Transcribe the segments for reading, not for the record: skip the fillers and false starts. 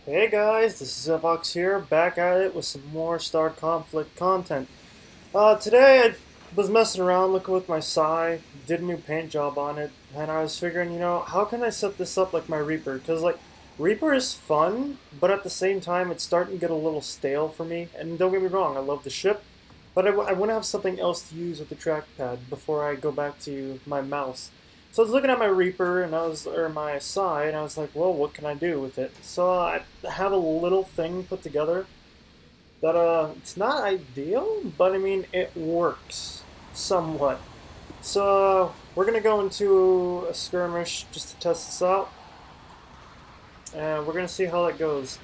Hey guys, this is Fox here, back at it with some more Star Conflict content. Today I was messing around looking with my Sai, did a new paint job on it, and I was figuring, how can I set this up like my Reaper? Because, Reaper is fun, but at the same time, it's starting to get a little stale for me. And don't get me wrong, I love the ship, but I want to have something else to use with the trackpad before I go back to my mouse. So I was looking at my Reaper or my Sai, and I was like, well, what can I do with it? So I have a little thing put together that it's not ideal, but I mean it works somewhat. So we're gonna go into a skirmish just to test this out, and we're gonna see how that goes.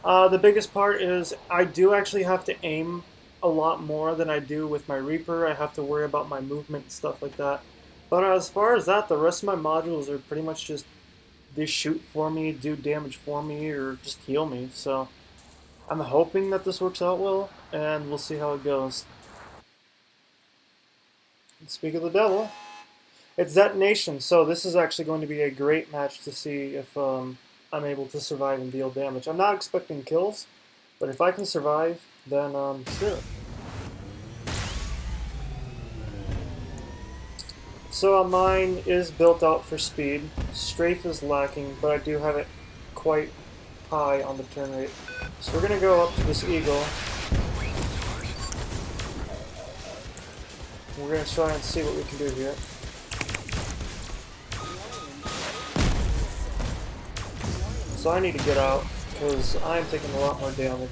The biggest part is I do actually have to aim a lot more than I do with my Reaper. I have to worry about my movement and stuff like that. But as far as that, the rest of my modules are pretty much just they shoot for me, do damage for me, or just heal me. So I'm hoping that this works out well, and we'll see how it goes. Speak of the devil, it's detonation, so this is actually going to be a great match to see if I'm able to survive and deal damage. I'm not expecting kills, but if I can survive, then sure. So mine is built out for speed. Strafe is lacking, but I do have it quite high on the turn rate. So we're gonna go up to this eagle. We're gonna try and see what we can do here. So I need to get out, because I am taking a lot more damage.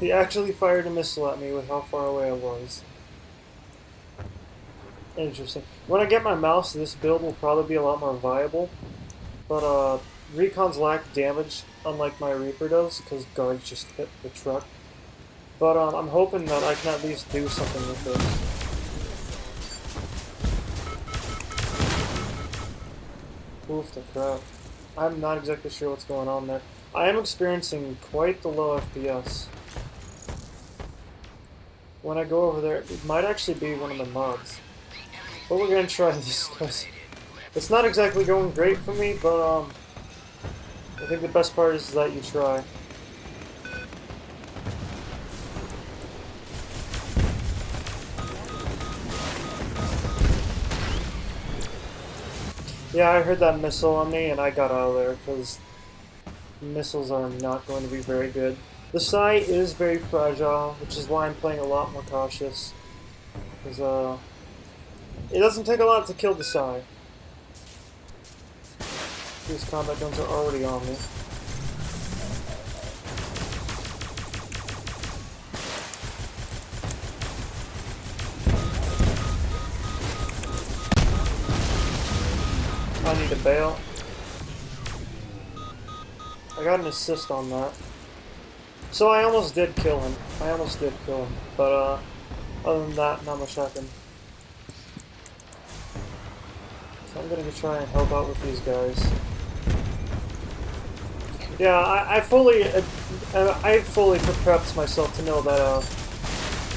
He actually fired a missile at me with how far away I was. Interesting. When I get my mouse, this build will probably be a lot more viable. But recons lack damage, unlike my Reaper does, because guards just hit the truck. But I'm hoping that I can at least do something with this. Oof, the crap. I'm not exactly sure what's going on there. I am experiencing quite the low FPS. When I go over there, it might actually be one of the mods. But we're gonna try this, because it's not exactly going great for me, but I think the best part is that you try. Yeah, I heard that missile on me and I got out of there because missiles are not going to be very good. The Sai is very fragile, which is why I'm playing a lot more cautious. Because it doesn't take a lot to kill the Sai. These combat guns are already on me. I need to bail. I got an assist on that. So I almost did kill him. But other than that, not much happened. So I'm gonna try and help out with these guys. Yeah, I fully prepped myself to know that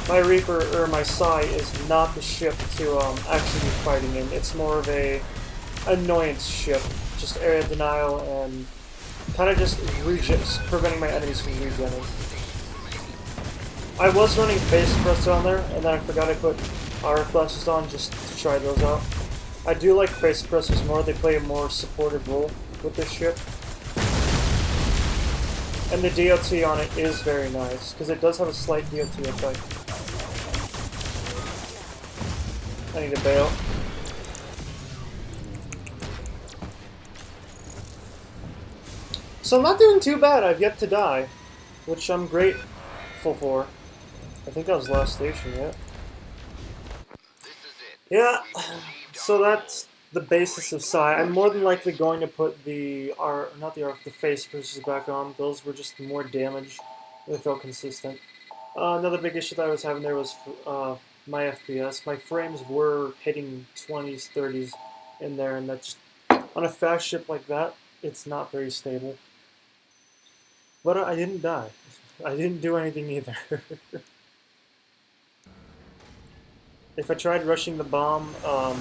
my Reaper or my Sai is not the ship to actually be fighting in. It's more of a annoyance ship, just area denial and kind of just preventing my enemies from regenerating. I was running face suppressor on there, and then I forgot I put RF flashes on just to try those out. I do like face suppressors more, they play a more supportive role with this ship. And the DLT on it is very nice, because it does have a slight DLT effect. I need to bail. So I'm not doing too bad, I've yet to die, which I'm grateful for. I think that was last station, yeah? Yeah, so that's the basis of Psy. I'm more than likely going to put the face pushes back on. Those were just more damage. They felt consistent. Another big issue that I was having there was my FPS. My frames were hitting 20s, 30s in there, and that just, on a fast ship like that, it's not very stable. But I didn't die. I didn't do anything either. If I tried rushing the bomb,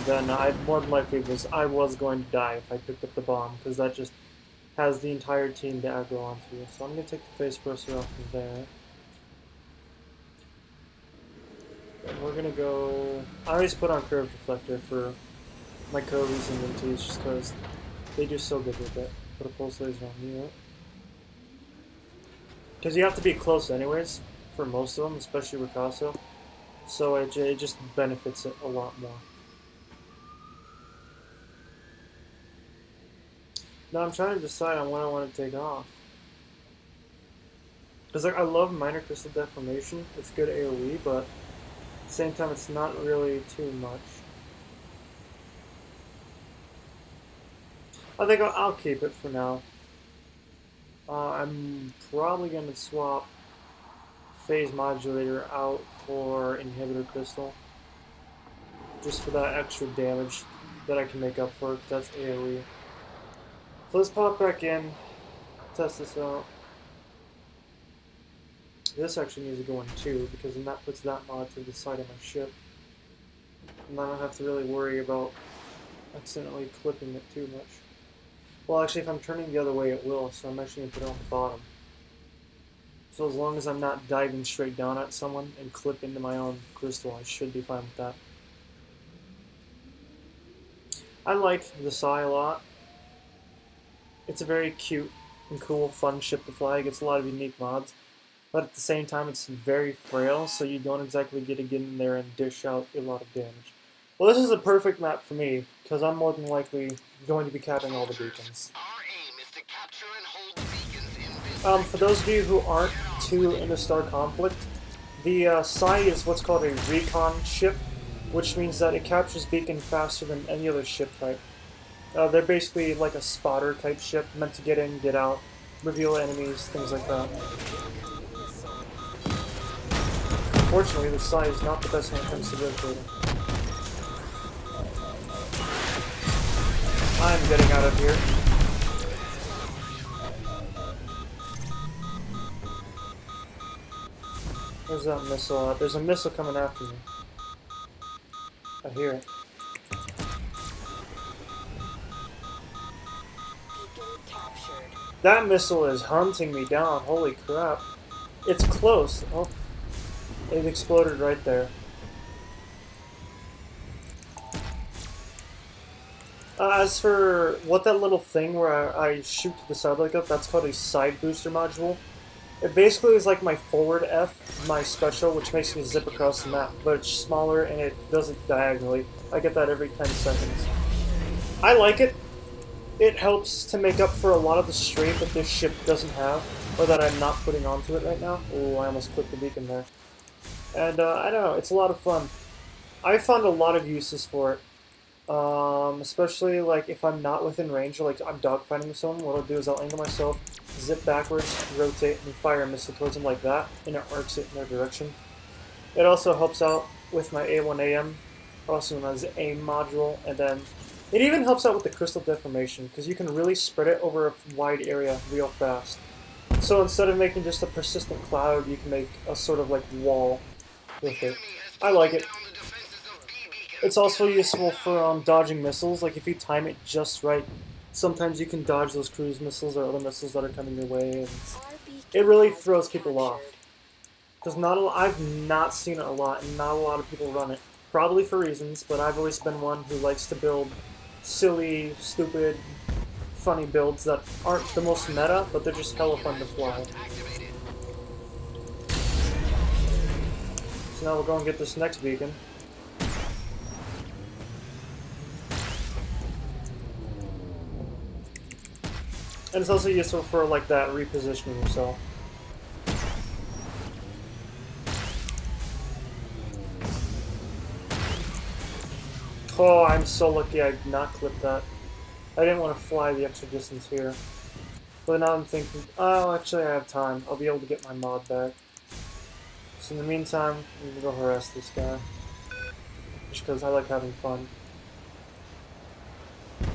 then I more than likely was going to die if I picked up the bomb, because that just has the entire team to aggro onto you. So I'm going to take the face brusher off of there. And we're going to go... I always put on curved reflector for my Kobe's and Minties just because they do so good with it. Put a pulse laser on you. Because you have to be close anyways, for most of them, especially Ricasso. So it just benefits it a lot more. Now I'm trying to decide on what I want to take off. Because like, I love Minor Crystal Deformation. It's good AoE, but at the same time it's not really too much. I think I'll keep it for now. I'm probably going to swap Phase Modulator out for Inhibitor Crystal. Just for that extra damage that I can make up for, because that's AoE. So let's pop back in, test this out. This actually needs to go in too, because then that puts that mod to the side of my ship. And I don't have to really worry about accidentally clipping it too much. Well, actually, if I'm turning the other way, it will, so I'm actually going to put it on the bottom. So as long as I'm not diving straight down at someone and clip into my own crystal, I should be fine with that. I like the Sai a lot. It's a very cute and cool, fun ship to fly. It gets a lot of unique mods. But at the same time, it's very frail, so you don't exactly get to get in there and dish out a lot of damage. Well, this is a perfect map for me, because I'm more than likely going to be capping all the beacons. For those of you who aren't too into Star Conflict, the Sai is what's called a recon ship, which means that it captures beacon faster than any other ship type. They're basically like a spotter type ship, meant to get in, get out, reveal enemies, things like that. Unfortunately, the Sai is not the best when it comes to rotating. I'm getting out of here. There's that missile. There's a missile coming after me. I hear it. That missile is hunting me down. Holy crap. It's close. Oh, it exploded right there. As for what that little thing where I shoot to the side like that, that's called a side booster module. It basically is like my forward F, my special, which makes me zip across the map, but it's smaller and it does it diagonally. I get that every 10 seconds. I like it. It helps to make up for a lot of the strength that this ship doesn't have, or that I'm not putting onto it right now. Oh, I almost clipped the beacon there. And I don't know, it's a lot of fun. I found a lot of uses for it. Especially like if I'm not within range, or like I'm dogfighting with someone, what I'll do is I'll angle myself, zip backwards, rotate, and fire a missile towards them like that, and it arcs it in their direction. It also helps out with my A1AM, also known as AIM module, and then it even helps out with the crystal deformation, because you can really spread it over a wide area real fast. So instead of making just a persistent cloud, you can make a sort of like wall with it. I like it. It's also useful for dodging missiles. Like if you time it just right, sometimes you can dodge those cruise missiles or other missiles that are coming your way. And it really throws people off. Because I've not seen it a lot, and not a lot of people run it. Probably for reasons, but I've always been one who likes to build silly, stupid, funny builds that aren't the most meta, but they're just hella fun to fly. So now we'll go and get this next beacon. And it's also useful for like that repositioning yourself. Oh, I'm so lucky I did not clip that. I didn't want to fly the extra distance here. But now I'm thinking, oh, actually I have time. I'll be able to get my mod back. So in the meantime, I'm gonna go harass this guy. Just because I like having fun.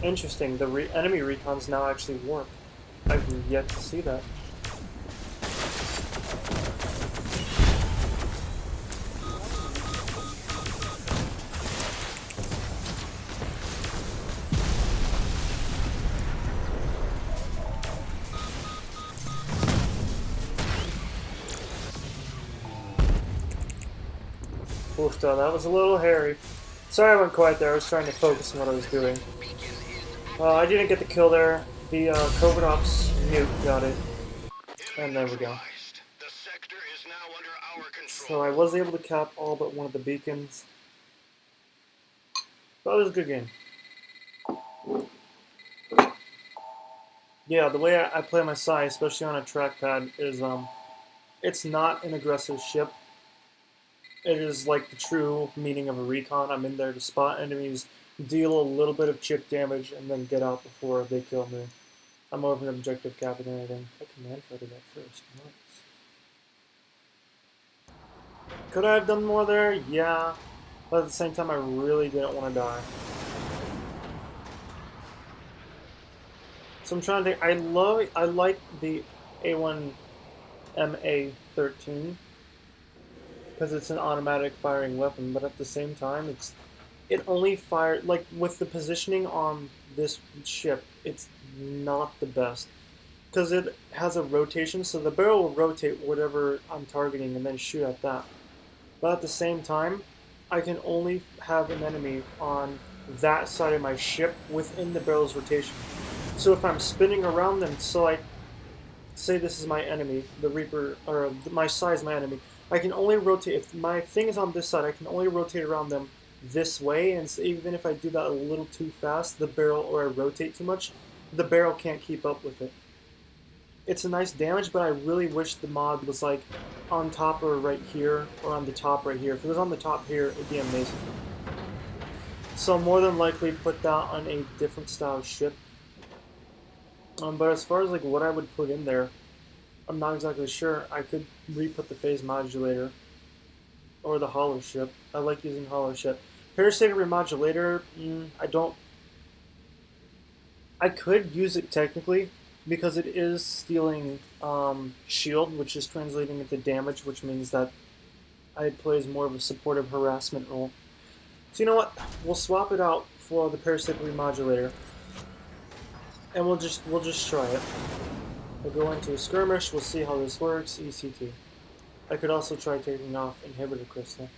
Interesting, the enemy recons now actually work. I've yet to see that. Oof, that was a little hairy. Sorry I went quiet there, I was trying to focus on what I was doing. I didn't get the kill there. The Covert Ops nuke got it. And there we go. So I was able to cap all but one of the beacons. That was a good game. Yeah, the way I play my Sai, especially on a trackpad, is it's not an aggressive ship. It is like the true meaning of a recon. I'm in there to spot enemies, deal a little bit of chip damage, and then get out before they kill me. I'm more of an objective captain than anything. I command fighter that first. Nice. Could I have done more there? Yeah. But at the same time, I really didn't want to die. So I'm trying to think. I like the A1MA13 because it's an automatic firing weapon, but at the same time, it only fires, like with the positioning on this ship, it's not the best because it has a rotation, so the barrel will rotate whatever I'm targeting and then shoot at that. But at the same time, I can only have an enemy on that side of my ship within the barrel's rotation. So if I'm spinning around them, so like, say this is my enemy, the Reaper, or my Sai is my enemy, I can only rotate, if my thing is on this side, I can only rotate around them this way, and so even if I do that a little too fast, the barrel, or I rotate too much, the barrel can't keep up with it. It's a nice damage, but I really wish the mod was like on top or right here, or on the top right here. If it was on the top here, it'd be amazing. So more than likely put that on a different style ship. But as far as like what I would put in there, I'm not exactly sure. I could re-put the phase modulator or the hollow ship. I like using hollow ship. Parasitic remodulator, I could use it technically because it is stealing shield, which is translating into damage, which means that it plays more of a supportive harassment role. So you know what? We'll swap it out for the parasitic remodulator. And we'll just try it. We'll go into a skirmish, we'll see how this works, ECT. I could also try taking off inhibitor crystal.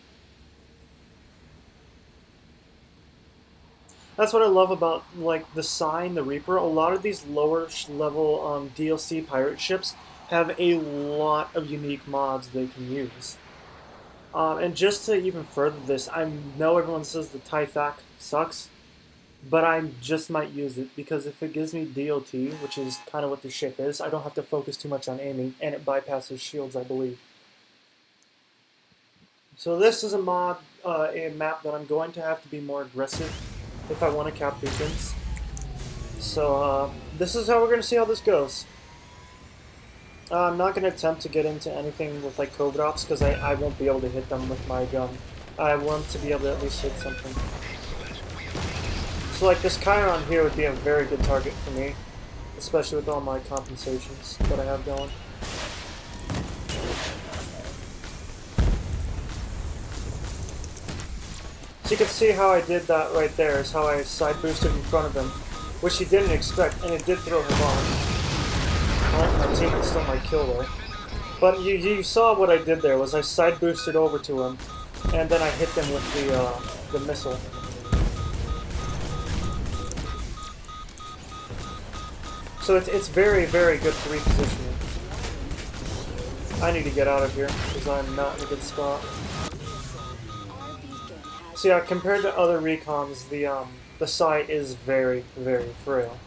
That's what I love about like the Sai and the Reaper. A lot of these lower level DLC pirate ships have a lot of unique mods they can use. And just to even further this, I know everyone says the Typhac sucks, but I just might use it because if it gives me DOT, which is kind of what the ship is, I don't have to focus too much on aiming, and it bypasses shields, I believe. So this is a map that I'm going to have to be more aggressive if I want to cap beacons. So this is how we're going to see how this goes. I'm not going to attempt to get into anything with like Covert Ops because I won't be able to hit them with my gun. I want to be able to at least hit something. So like this Chiron here would be a very good target for me, especially with all my compensations that I have going. So you can see how I did that right there, is how I side boosted in front of him, which he didn't expect, and it did throw him off. My teammate stole my kill there. But you saw what I did there, was I side boosted over to him, and then I hit them with the missile. So it's very, very good for repositioning. I need to get out of here, because I'm not in a good spot. So yeah, compared to other recons, the Sai is very, very frail.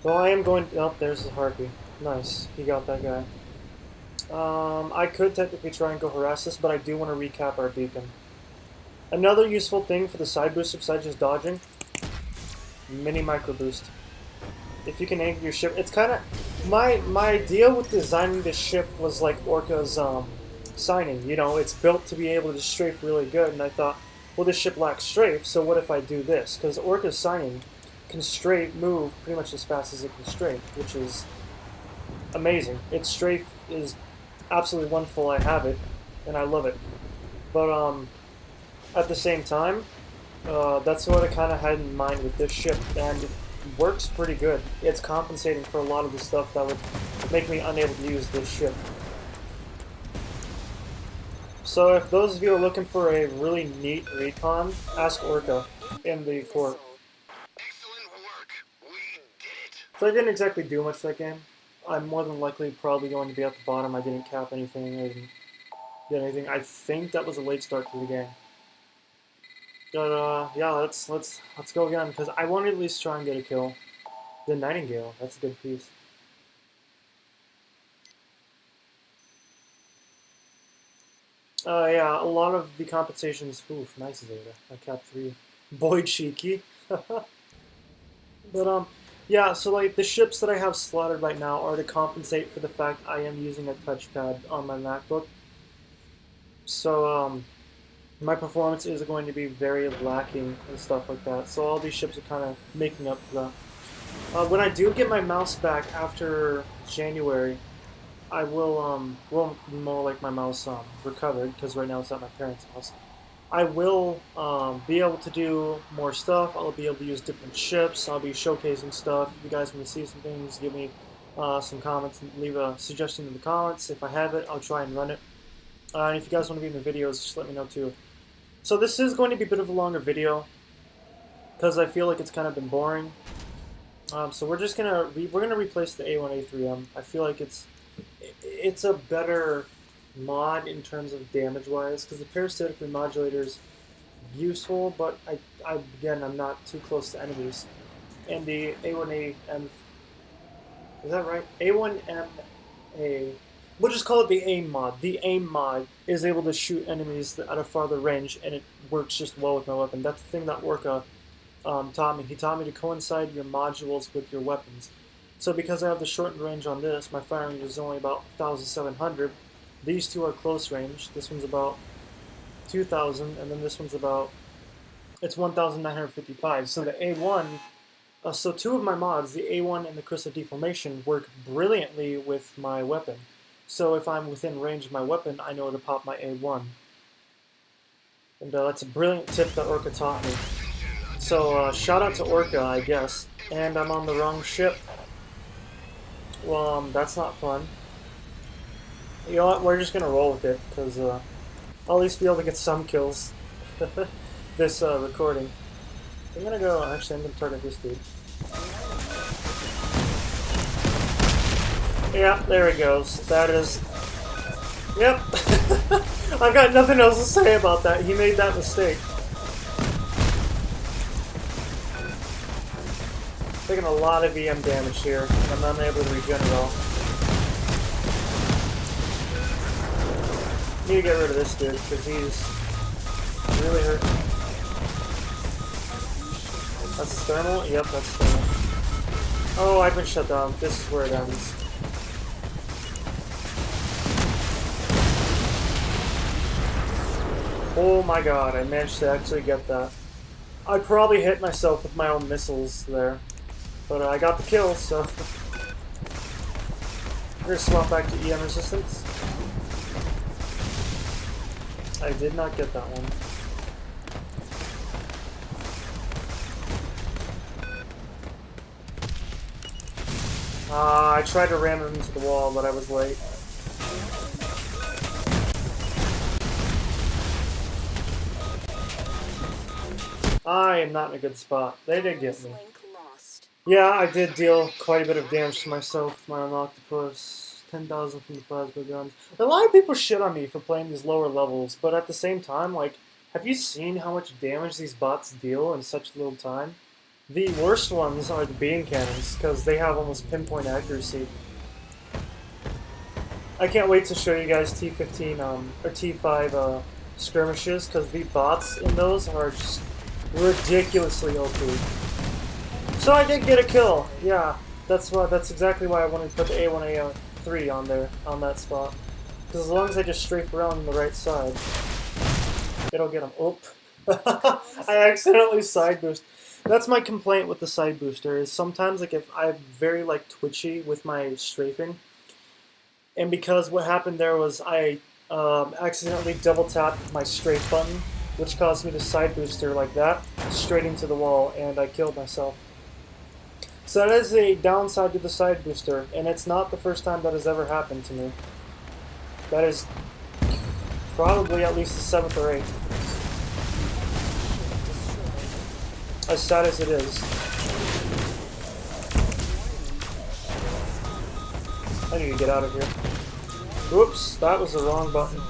Well, I am going to... Oh, there's the Harpy. Nice. He got that guy. I could technically try and go harass this, but I do want to recap our beacon. Another useful thing for the side booster besides just dodging, mini micro boost. If you can anchor your ship, it's kind of... My idea with designing this ship was like Orca's signing. You know, it's built to be able to strafe really good, and I thought, well, this ship lacks strafe, so what if I do this? Because Orca's signing can move pretty much as fast as it can strafe, which is amazing. Its strafe is absolutely wonderful. I have it, and I love it. But at the same time, that's what I kind of had in mind with this ship, and it works pretty good. It's compensating for a lot of the stuff that would make me unable to use this ship. So if those of you are looking for a really neat recon, ask Orca in the court. Excellent work. We did it. So I didn't exactly do much that game. I'm more than likely probably going to be at the bottom. I didn't cap anything. I didn't get anything. I think that was a late start to the game. But yeah, let's go again because I want to at least try and get a kill. The Nightingale, that's a good piece. Yeah, a lot of the compensations. Oof, nice Zeta. I capped 3. Boy, cheeky. But yeah. So like the ships that I have slotted right now are to compensate for the fact I am using a touchpad on my MacBook. So my performance is going to be very lacking and stuff like that. So all these ships are kind of making up for that. When I do get my mouse back after January, I will more like my mouse recovered because right now it's at my parents' house. I will be able to do more stuff. I'll be able to use different ships. I'll be showcasing stuff. If you guys want to see some things, give me some comments and leave a suggestion in the comments. If I have it, I'll try and run it. And if you guys want to be in the videos, just let me know too. So this is going to be a bit of a longer video because I feel like it's kind of been boring. So we're just gonna replace the A1A3M. I feel like it's a better mod in terms of damage wise because the parasitic remodulator is useful, but again I'm not too close to enemies. And the A1AM, is that right? A1MA. We'll just call it the AIM mod. The AIM mod is able to shoot enemies at a farther range, and it works just well with my weapon. That's the thing that Orca taught me. He taught me to coincide your modules with your weapons. So because I have the shortened range on this, my firing range is only about 1,700. These two are close range. This one's about 2,000, and then this one's about, it's 1,955. So the A1, so two of my mods, the A1 and the Crystal Deformation, work brilliantly with my weapon. So if I'm within range of my weapon, I know to pop my A1. And that's a brilliant tip that Orca taught me. So shout out to Orca, I guess. And I'm on the wrong ship. Well, that's not fun. You know what, we're just gonna roll with it, because I'll at least be able to get some kills this recording. I'm gonna go, actually I'm gonna target this dude. Yeah, there he goes. That is... Yep. I've got nothing else to say about that. He made that mistake. Taking a lot of EM damage here, and I'm not able to regen at all. Need to get rid of this dude, because he's really hurt. That's thermal? Yep, that's thermal. Oh, I've been shut down. This is where it ends. Oh my god, I managed to actually get that. I probably hit myself with my own missiles there. But I got the kill, so... I'm gonna swap back to EM resistance. I did not get that one. I tried to ram him into the wall, but I was late. I am not in a good spot. They did get me. Yeah, I did deal quite a bit of damage to myself, my own octopus, 10,000 from the plasma guns. A lot of people shit on me for playing these lower levels, but at the same time, like, have you seen how much damage these bots deal in such little time? The worst ones are the beam cannons, because they have almost pinpoint accuracy. I can't wait to show you guys T15, or T5 skirmishes, because the bots in those are just ridiculously OP. So I did get a kill. Yeah, that's exactly why I wanted to put the A1A3 on there, on that spot. Because as long as I just strafe around on the right side, it'll get him. Oh, I accidentally side boost. That's my complaint with the side booster. Is sometimes like if I'm very like twitchy with my strafing, and because what happened there was I accidentally double tapped my strafe button, which caused me to side booster like that straight into the wall, and I killed myself. So that is a downside to the side booster, and it's not the first time that has ever happened to me. That is Probably at least the 7th or 8th. As sad as it is. I need to get out of here. Oops, that was the wrong button.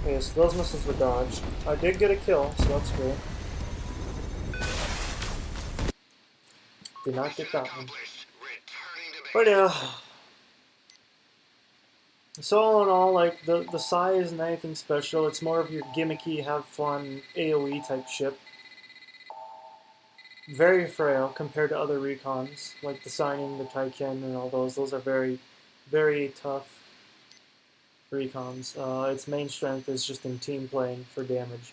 Okay, so those missiles were dodged. I did get a kill, so that's good. Did not get that one. But yeah. So all in all, like, the Sai isn't anything special. It's more of your gimmicky, have fun, AoE type ship. Very frail compared to other recons, like the Signing, the Taiken, and all those. Those are very, very tough recons. Its main strength is just in team playing for damage.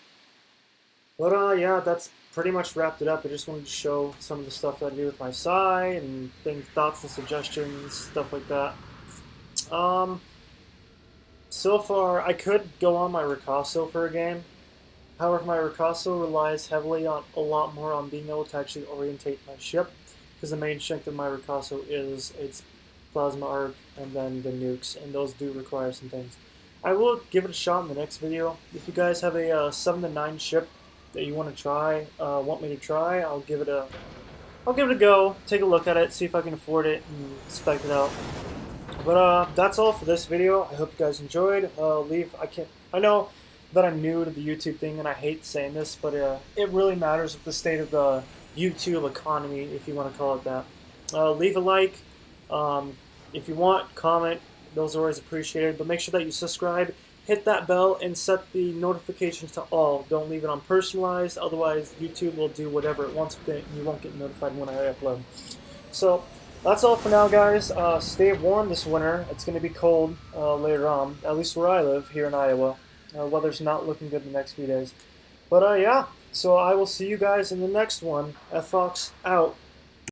But yeah, that's pretty much wrapped it up. I just wanted to show some of the stuff that I do with my Sai and things, thoughts and suggestions, stuff like that. So far, I could go on my Ricasso for a game. However, my Ricasso relies heavily on a lot more on being able to actually orientate my ship, because the main strength of my Ricasso is its plasma arc and then the nukes, and those do require some things. I will give it a shot in the next video. If you guys have a 7 to 9 ship that you want to try, want me to try, I'll give it a go, take a look at it, see if I can afford it, and spec it out. But that's all for this video. I hope you guys enjoyed. I know that I'm new to the YouTube thing, and I hate saying this, but it really matters with the state of the YouTube economy, if you want to call it that. Leave a like. If you want, comment. Those are always appreciated. But make sure that you subscribe, hit that bell, and set the notifications to all. Don't leave it on personalized, otherwise YouTube will do whatever it wants with it, and you won't get notified when I upload. So that's all for now, guys. Stay warm this winter. It's going to be cold later on, at least where I live, here in Iowa. Weather's not looking good the next few days. But yeah, so I will see you guys in the next one. Fox out.